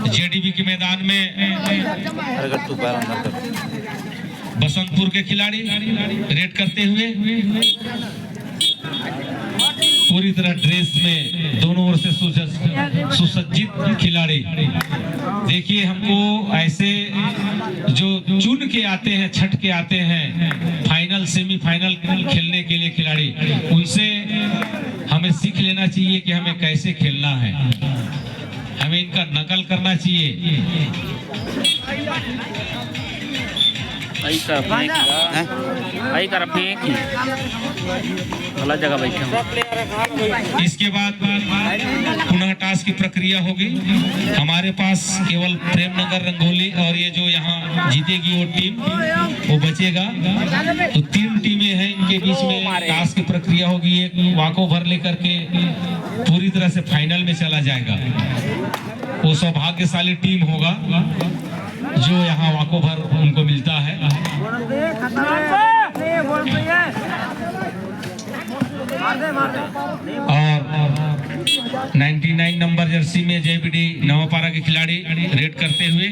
JDB के मैदान में बसंतपुर के खिलाड़ी रेड करते हुए पूरी तरह ड्रेस में दोनों ओर से सुसज्जित खिलाड़ी। देखिए, हमको ऐसे जो चुन के आते हैं, छट के आते हैं फाइनल सेमीफाइनल खेलने के लिए खिलाड़ी, उनसे हमें सीख लेना चाहिए कि हमें कैसे खेलना है, हमें इनका नकल करना चाहिए। गलत जगह बैठे। इसके बाद पुनः टास्क की प्रक्रिया होगी। हमारे पास केवल प्रेमनगर रंगोली और ये जो यहाँ जीतेगी वो टीम वो बचेगा। तो 3 टीमें हैं, इनके बीच में टास्क की प्रक्रिया होगी। एक वाको भर लेकर के पूरी तरह से फाइनल में चला जाएगा। वो सौभाग्यशाली टीम होगा जो यहाँ वाको भर उनको मिलता है। और 99 नंबर जर्सी में जेबीडी नवापारा के खिलाड़ी रेड करते हुए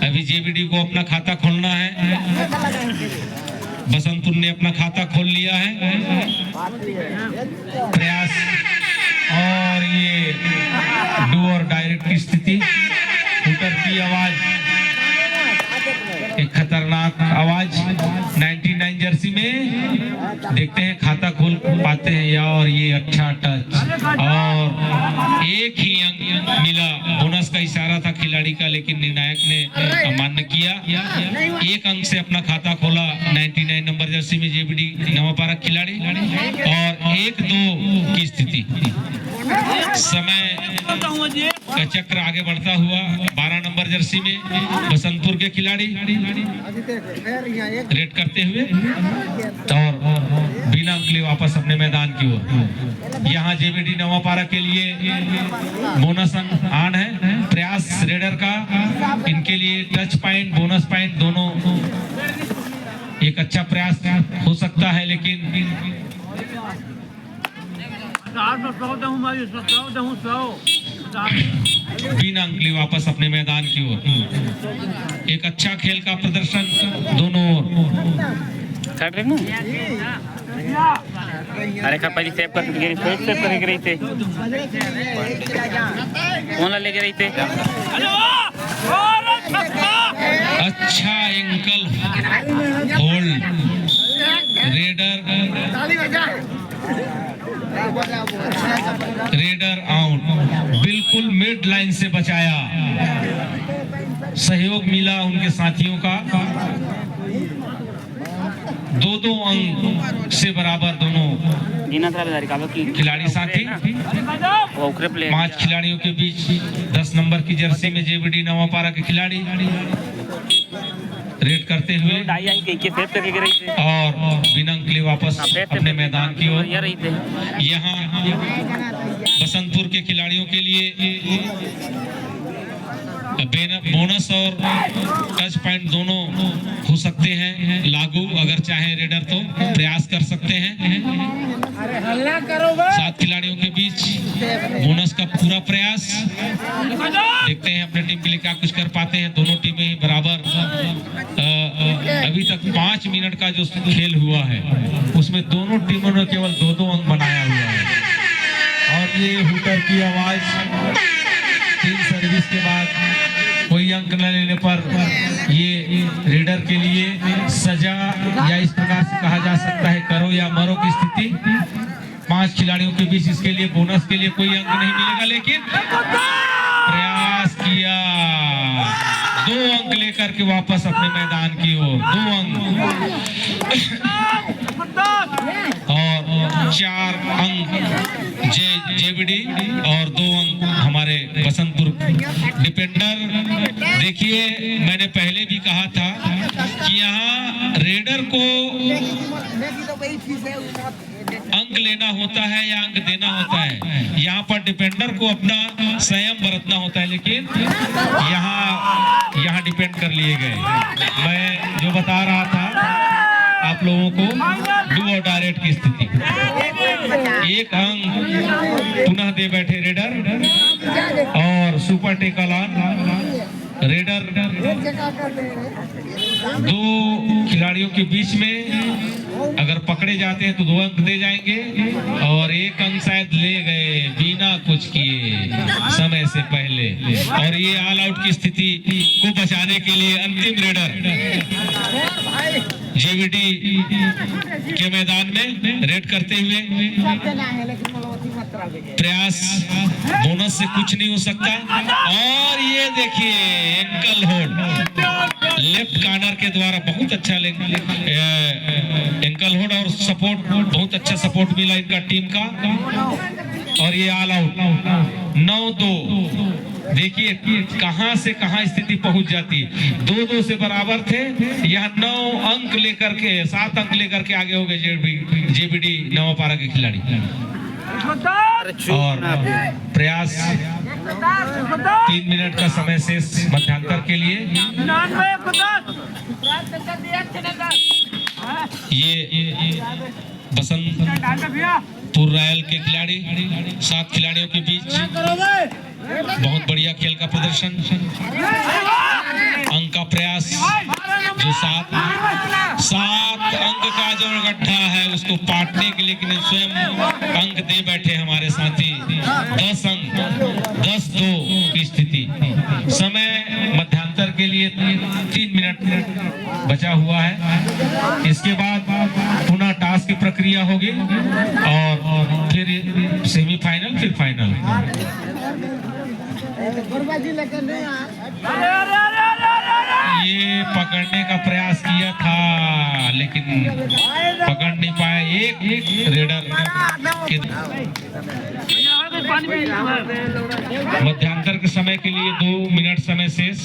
अभी जेबीडी को अपना खाता खोलना है। बसंतपुर ने अपना खाता खोल लिया है। प्रयास और ये डू और डायरेक्ट की स्थिति, शूटर की आवाज, एक खतरनाक आवाज 99 जर्सी में। देखते हैं खाता खोल पाते हैं या। और ये अच्छा टच और एक ही अंक मिला। बोनस का इशारा था खिलाड़ी का, लेकिन निर्णायक ने अमान्य किया। एक अंक से अपना खाता खोला 99 नंबर जर्सी में जेबीडी नवापारा खिलाड़ी। और 1-2 की स्थिति, समय का चक्र आगे बढ़ता हुआ 12 नंबर जर्सी में बसंतपुर के खिलाड़ी रेड करते हुए और बिना अंक लिए वापस अपने मैदान की ओर। यहाँ जेबीडी नवापारा के लिए बोनस अंक आन है। प्रयास रेडर का इनके लिए टच पॉइंट, बोनस पॉइंट दोनों एक अच्छा प्रयास हो सकता है, लेकिन बिना अंक लिए वापस अपने मैदान की ओर। एक अच्छा खेल का प्रदर्शन दोनों ओर। अरे खर पहले सेव करके रही थे कौन लेके रही थे। अच्छा एंकल होल्ड, रेडर आउट, बिल्कुल मिड लाइन से बचाया। सहयोग मिला उनके साथियों का। 2-2 अंक से बराबर दोनों खिलाड़ी साथी। 5 खिलाड़ियों के बीच 10 नंबर की जर्सी में जेबीडी नवापारा के खिलाड़ी रेड करते हुए और बिना अंक लिए वापस अपने मैदान की ओर। यहाँ बसंतपुर के खिलाड़ियों के लिए बोनस और टच पॉइंट दोनों हो सकते हैं लागू। अगर चाहे रेडर तो प्रयास कर सकते हैं। 7 खिलाड़ियों के बीच बोनस का पूरा प्रयास। देखते हैं अपने टीम के लिए क्या कुछ कर पाते हैं। दोनों टीमें ही बराबर। अभी तक 5 मिनट का जो खेल हुआ है उसमें दोनों टीमों ने केवल 2-2 अंक बनाया हुआ है। और ये हुटर की आवाज, 3 सर्विस के बाद कोई अंक न लेने पर ये रेडर के लिए सजा, या इस प्रकार से कहा जा सकता है करो या मरो की स्थिति। 5 खिलाड़ियों के बीच इसके लिए बोनस के लिए कोई अंक नहीं मिलेगा, लेकिन प्रयास किया। 2 अंक लेकर के वापस अपने मैदान की ओर। 2 अंक और 4 अंक जेबीडी और 2 अंक हमारे बसंतपुर डिफेंडर। देखिए, मैंने पहले भी कहा था कि यहाँ रेडर को अंक लेना होता है या अंक देना होता है। यहाँ पर डिफेंडर को अपना संयम बरतना होता है, लेकिन यहाँ डिपेंड कर लिए गए। मैं जो बता रहा था आप लोगों को, डू और डायरेक्ट की स्थिति। एक अंक पुनः दे बैठे रेडर और सुपर टेकल ऑन। रेडर दो खिलाड़ियों के बीच में अगर पकड़े जाते हैं तो 2 अंक दे जाएंगे और 1 अंक शायद ले गए बिना कुछ किए समय से पहले। और ये ऑल आउट की स्थिति को बचाने के लिए अंतिम रेडर जेवीडी के मैदान में रेड करते हुए प्रयास, बोनस से कुछ नहीं हो सकता। और ये देखिए एंकल होल्ड लेफ्ट कॉर्नर के द्वारा बहुत अच्छा एंकल होल्ड और सपोर्ट, बहुत अच्छा सपोर्ट मिला इनका टीम का। और ये ऑल आउट 9-2। देखिए कहां से कहां स्थिति पहुंच जाती। 2-2 से बराबर थे, यहाँ 9 अंक लेकर के 7 अंक लेकर के आगे हो गए जेबीडी नवापारा के खिलाड़ी। और प्रयास 3 मिनट का समय शेष मध्यांतर के लिए। ये बसंतपुर रॉयल के खिलाड़ी 7 खिलाड़ियों के बीच बहुत बढ़िया खेल का प्रदर्शन। अंक का प्रयास जो 7 अंक का जो गड्ढा है उसको पाटने के लिए स्वयं अंक दे बैठे हमारे साथी। 10 अंक 10-2 की स्थिति। समय मध्यांतर के लिए 3 मिनट बचा हुआ है। इसके बाद पुनः टास्क की प्रक्रिया होगी और फिर सेमीफाइनल, फिर फाइनल। ये पकड़ने का प्रयास किया था लेकिन पकड़ नहीं पाए। एक रेडर के मध्यांतर के समय के लिए 2 मिनट समय शेष।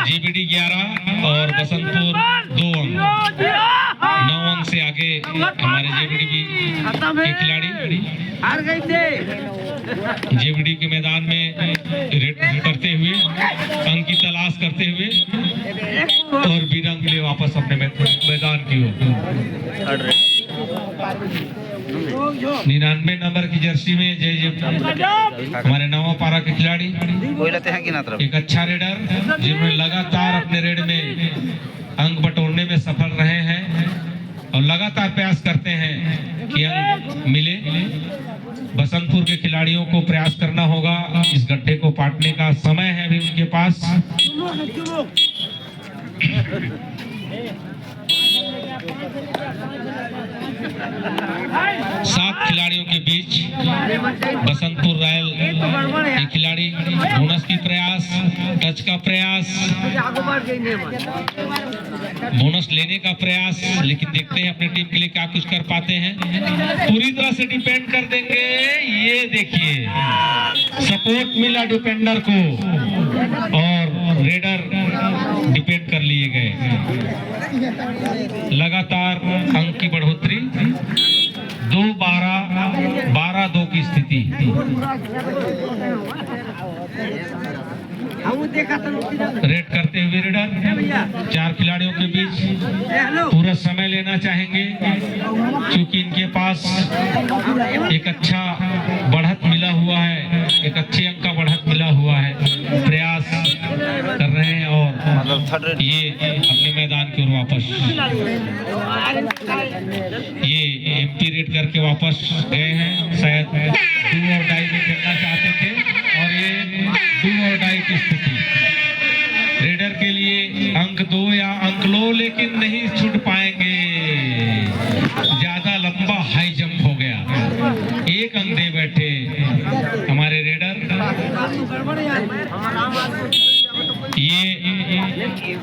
जेबीडी 11 और बसंतपुर 2 अंक। 9 अंक से आगे हमारे जेबीडी के खिलाड़ी जेबीडी के मैदान में रेड करते हुए अंक की तलाश करते हुए और बिना अंक लिए वापस अपने मैदान की ओर। 99 नंबर की जर्सी में जय हमारे नवापारा के खिलाड़ी एक अच्छा रेडर जिन्होंने लगातार अपने रेड में अंक बटोरने में सफल रहे हैं और लगातार प्रयास करते हैं कि अंक मिले। बसंतपुर के खिलाड़ियों को प्रयास करना होगा, इस गड्ढे को पाटने का समय है अभी उनके पास। 7 खिलाड़ियों के बीच बसंतपुर रॉयल के खिलाड़ी बोनस की प्रयास, टच का प्रयास, बोनस लेने का प्रयास, लेकिन देखते हैं अपनी टीम के लिए क्या कुछ कर पाते हैं। पूरी तरह से डिपेंड कर देंगे। ये देखिए सपोर्ट मिला डिफेंडर को और रेडर डिपेंड कर लिए गए। लगातार अंक की बढ़ोतरी 12-2 की स्थिति। रेड करते हुए रेडर 4 खिलाड़ियों के बीच पूरा समय लेना चाहेंगे क्योंकि इनके पास एक अच्छा बढ़त मिला हुआ है, एक अच्छे अंक का बढ़त मिला हुआ है। प्रयास कर रहे हैं और ये अपने मैदान की ओर वापस। ये एमपी रेड करके वापस गए हैं, शायद डू और डाई में खेलना चाहते थे और ये डू और डाई की स्थिति। रेडर के लिए अंक 2 या अंक लो लेकिन नहीं छूट पाएंगे, ज्यादा लंबा हाई जंप हो गया। 1 अंक दे बैठे हमारे रेडर। ये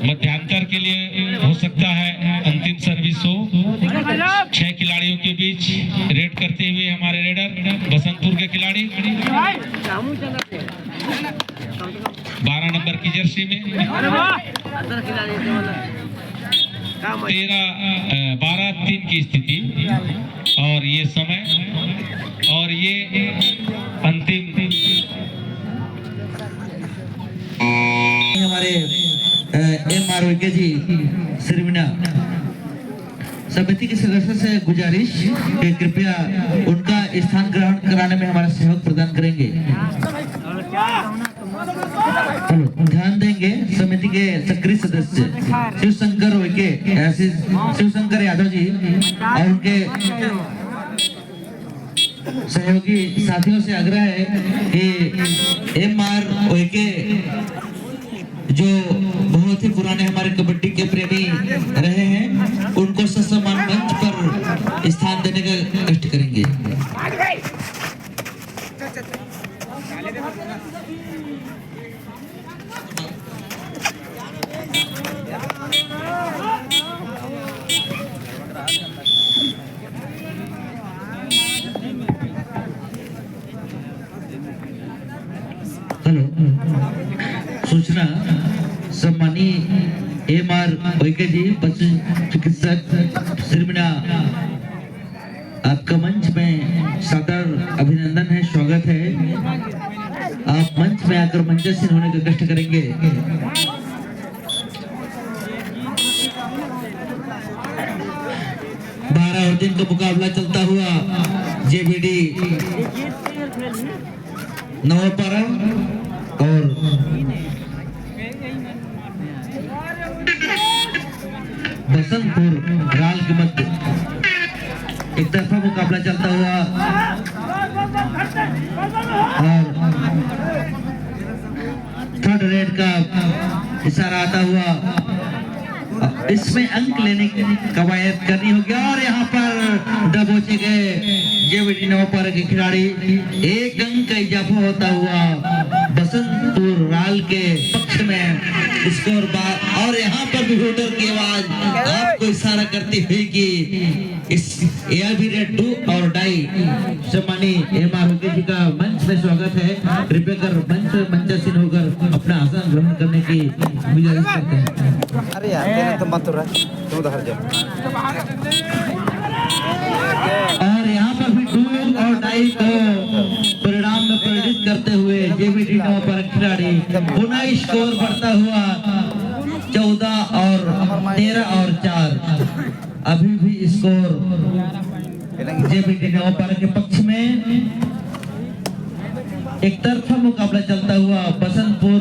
मध्यांतर के लिए हो सकता है अंतिम सर्विस हो। 6 खिलाड़ियों के बीच रेड करते हुए हमारे रेडर बसंतपुर के खिलाड़ी 12 नंबर की जर्सी में 12-3 की स्थिति। और ये समय और ये अंतिम हमारे MRVK जी सिरविना समिति के सदस्य से गुजारिश कि कृपया उनका स्थान ग्रहण कराने में हमारा सहयोग प्रदान करेंगे। चलो ध्यान देंगे। समिति के सक्रिय सदस्य शिवशंकर उइके, शिवशंकर यादव जी और उनके सहयोगी साथियों से आग्रह है कि MR उइके जो बहुत ही पुराने हमारे कबड्डी के प्रेमी रहे हैं, उनको ससम्मान मंच पर स्थान देने का कष्ट करेंगे। हेलो, सूचना सम्मानी MR उइके जी, पशु चिकित्सक श्रीमिना, आपका मंच में सादर अभिनंदन है, स्वागत है। आप मंच में आकर मंचस्थ होने का कष्ट करेंगे। 12 और दिन का मुकाबला चलता हुआ JBD नवापारा और बसंतपुर राल के मध्य एक तरफा मुकाबला चलता हुआ और थर्ड रेड का इशारा आता हुआ इसमें अंक लेने की कवायद करनी होगी। और यहाँ पर दबोचे गए JBD नवापारा के खिलाड़ी, एक अंक का इजाफा होता हुआ बसंतपुर राल के पक्ष में स्कोर बार। और यहाँ पर भी वोटर की आवाज आपको इशारा करती हुई कि इस ARB रेड डू और डाई। सम्मानी MR उइके जी का मंच में स्वागत है। कृपया कर मंचासीन होकर अपना आसन ग्रहण करने की गुजारिश करते हैं। अरे यार तेरे तो मत रहा, तुम उधर जा। और यहाँ पर भी डू और डाई को परिणाम में प्रेरित करते हुए JBD नवापारा खिलाड़ी पुनः स्कोर बढ़ता हुआ 14 और 13 और 4। अभी भी स्कोर JBD नवापारा के पक्ष में। एक तरफा मुकाबला चलता हुआ बसंतपुर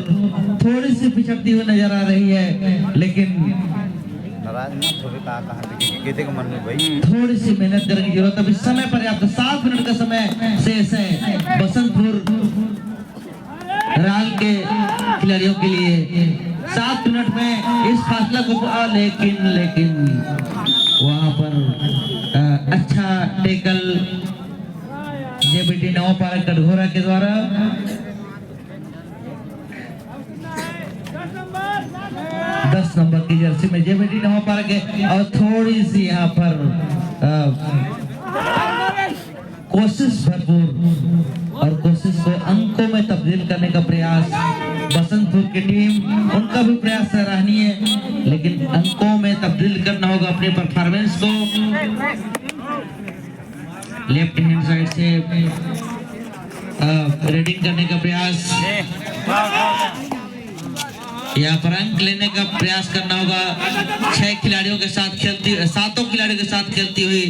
थोड़ी सी पिछड़ती हुई नजर आ रही है, लेकिन नाराज मत हो, कहाँ कहते के मन में भाई थोड़ी सी मेहनत करने की जरूरत। अभी समय पर्याप्त 7 मिनट का समय शेष है बसंतपुर राल के खिलाड़ियों के लिए। 7 मिनट में इस फासला को लेकिन वहां पर अच्छा टेकल JBD नवापारा कटघोरा के द्वारा। 10 नंबर की जर्सी में JBD नवापारा के। और थोड़ी सी यहाँ पर कोशिश भरपूर और कोशिश को अंकों में तब्दील करने का प्रयास बसंतपुर की टीम, उनका भी प्रयास सराहनीय है, लेकिन अंकों में तब्दील करना होगा अपने परफॉर्मेंस को। लेफ्ट हैंड साइड से रेडिंग करने का प्रयास, यहाँ पर अंक लेने का प्रयास करना होगा। 6 खिलाड़ियों के साथ खेलती, 7 खिलाड़ियों के साथ खेलती हुई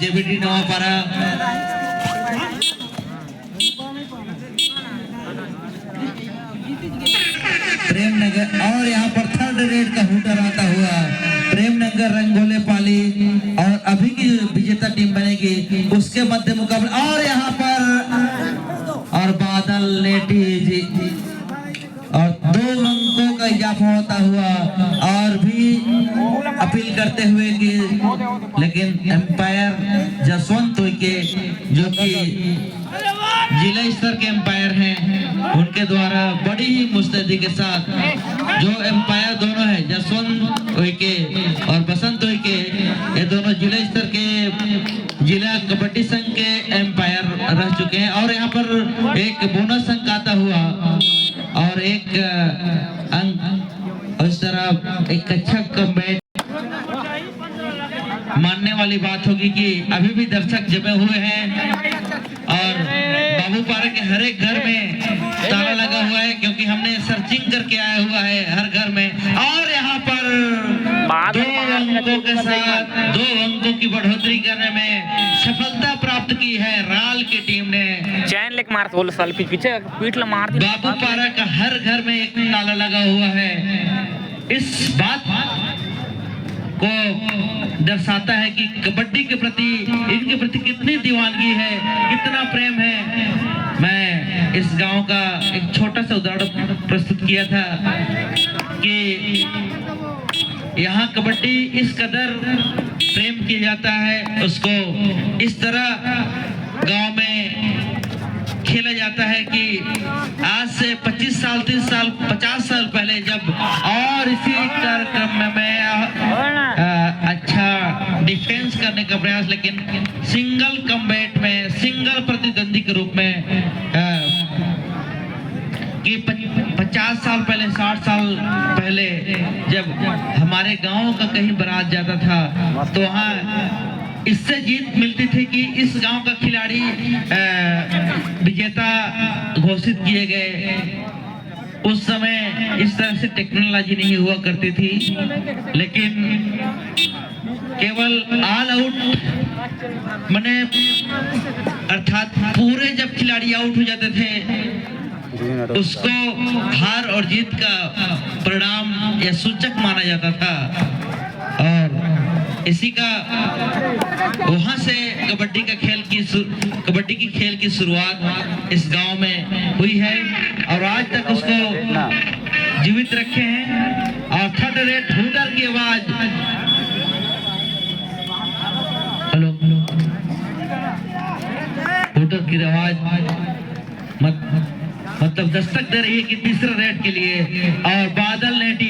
JBD नवापारा। प्रेमनगर और यहाँ पर थर्ड रेड का हुटर आता हुआ प्रेमनगर रंगोले पाली और अभी की विजेता टीम बनेगी उसके मध्य मुकाबला। और यहाँ पर और बादल नेटी जी और 2 अंकों का इजाफा होता हुआ और भी अपील करते हुए कि, लेकिन एम्पायर जसवंत उइके जो कि जिला स्तर के एम्पायर हैं, उनके द्वारा बड़ी ही मुस्तैदी के साथ जो एम्पायर दोनों है जसवंत उइके और बसंत उइके, ये दोनों जिला स्तर के जिला कबड्डी संघ के एम्पायर रह चुके हैं। और यहाँ पर एक बोनस अंक आता हुआ और एक अंक इस तरह एक अच्छा कमेंट मानने वाली बात होगी कि अभी भी दर्शक जमे हुए हैं और बाबूपारा के हर एक घर में ताला लगा हुआ है, क्योंकि हमने सर्चिंग करके आया हुआ है हर घर में। और यहाँ पर 2 अंकों के साथ 2 अंकों की बढ़ोतरी करने में सफलता प्राप्त प्राप्त की है राल की टीम ने। चैन लेके मार बोल साल पीछे पीठ ला मार दी। बाबूपारा का हर घर में एक ताला लगा हुआ है। इस बात को दर्शाता है कि कबड्डी के प्रति इनके प्रति कितनी दीवानगी है, कितना प्रेम है। मैं इस गांव का एक छोटा सा उदाहरण प्रस्तुत किया था कि यहाँ कबड्डी इस कदर प्रेम किया जाता है, उसको इस तरह गांव में खेला जाता है कि आज से 25 साल 30 साल 50 साल पहले जब और इसी कार्यक्रम में मैं अच्छा डिफेंस करने का प्रयास, लेकिन सिंगल कम्बैट में सिंगल प्रतिद्वंदी के रूप में कि 50 साल पहले 60 साल पहले जब हमारे गांव का कहीं बारात जाता था तो वहाँ इससे जीत मिलती थी कि इस गांव का खिलाड़ी विजेता घोषित किए गए। उस समय इस तरह से टेक्नोलॉजी नहीं हुआ करती थी, लेकिन केवल ऑल आउट माने अर्थात पूरे जब खिलाड़ी आउट हो जाते थे उसको हार और जीत का परिणाम या सूचक माना जाता था। और इसी का वहां से कबड्डी की खेल की शुरुआत इस गांव में हुई है और आज तक उसको जीवित रखे हैं। और थर्ड रेट हुटर की आवाज, हेलो हुटर की आवाज मतलब दस्तक दे रही है कि तीसरे रेड के लिए। और बादल नेटी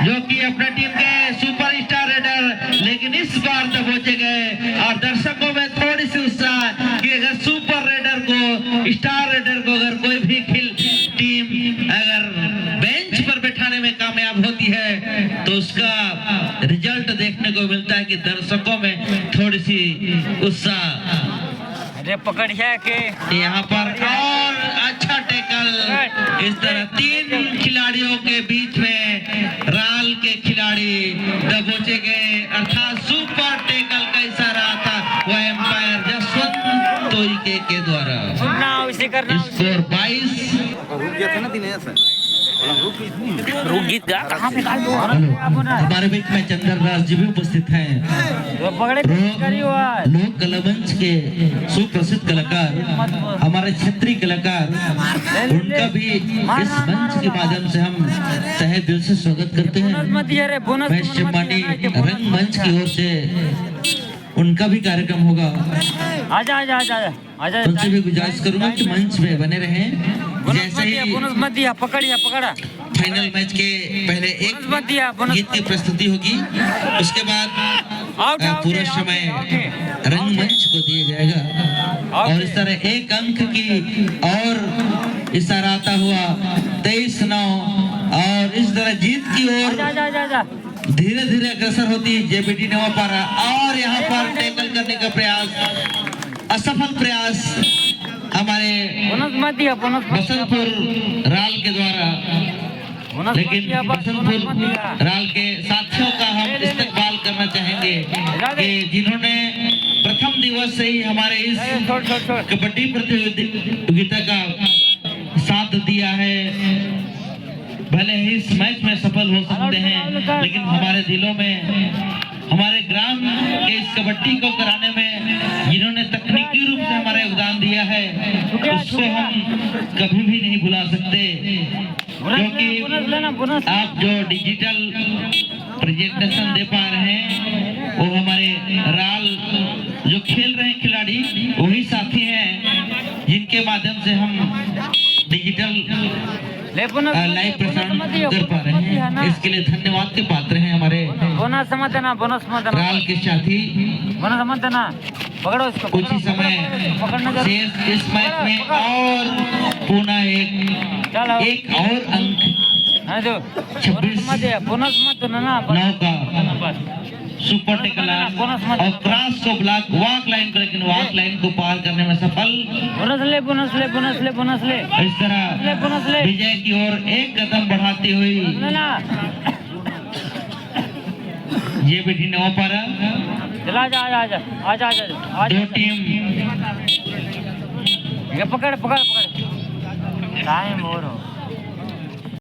जो कि अपने टीम के सुपरस्टार रेडर, लेकिन इस बार तक पहुंचे गए और दर्शकों में थोड़ी सी उत्साह कि अगर सुपर रेडर को स्टार रेडर को अगर कोई भी टीम अगर बेंच पर बैठाने में कामयाब होती है तो उसका रिजल्ट देखने को मिलता है कि दर्शकों में थोड़ी सी उत्साह। पकड़िया के यहाँ पर और अच्छा टैकल, इस तरह 3 खिलाड़ियों के बीच में राल के खिलाड़ी दबोचे गए, अर्थात सुपर टैकल का इशारा आता वह एम्पायर जसवंत तोइके के द्वारा। स्कोर 22। हमारे बीच में चंद्र राज जी भी उपस्थित हैं, लोक कलामंच के सुप्रसिद्ध कलाकार, हमारे क्षेत्रीय कलाकार, उनका भी इस मंच के माध्यम से हम तहे दिल से स्वागत करते हैं। वैश्य माटी रंग मंच की ओर से उनका भी कार्यक्रम होगा। आजा आजा आजा आजा उनसे भी गुजारिश करूंगा कि मंच में बने रहें। जैसे ही पकड़ा फाइनल मैच के पहले एक गीत की प्रस्तुति होगी, उसके बाद पूरा समय रंगमंच को दिया जाएगा और इस तरह एक अंक की और इशारा आता हुआ 23-9 और इस तरह जीत की ओर धीरे धीरे अग्रसर होती जेबीटी नवापारा। और यहाँ पर टैकल करने का प्रयास, असफल प्रयास हमारे बसंतपुर राल के द्वारा, लेकिन बसंतपुर राल के साथियों का हम इस्तकबाल करना चाहेंगे कि जिन्होंने प्रथम दिवस से ही हमारे इस कबड्डी प्रतियोगिता का साथ दिया है। भले ही इस मैच में सफल हो सकते हैं, लेकिन हमारे दिलों में, हमारे ग्राम के इस कबड्डी को कराने में जिन्होंने तकनीकी रूप से हमारा योगदान दिया है उसको हम कभी भी नहीं भुला सकते। क्योंकि आप जो डिजिटल प्रेजेंटेशन दे पा रहे हैं वो हमारे राल जो खेल रहे हैं खिलाड़ी वही साथी हैं जिनके माध्यम से हम डिजिटल लाइव प्रसारण कर पा रहे हैं। इसके लिए धन्यवाद के पात्र हैं हमारे राल के साथी। कुछ ही समय शेष इस मैच में और पुनः एक और अंक 26-9 का सुपर टैकल और क्रॉस को ब्लॉक वॉक लाइन को, लेकिन वॉक लाइन को पार करने में सफल। इस तरह विजय की ओर एक कदम बढ़ाती हुई ये बेटी नवापारा। दो टीम पकड़ पकड़ पकड़ टाइम हो रहा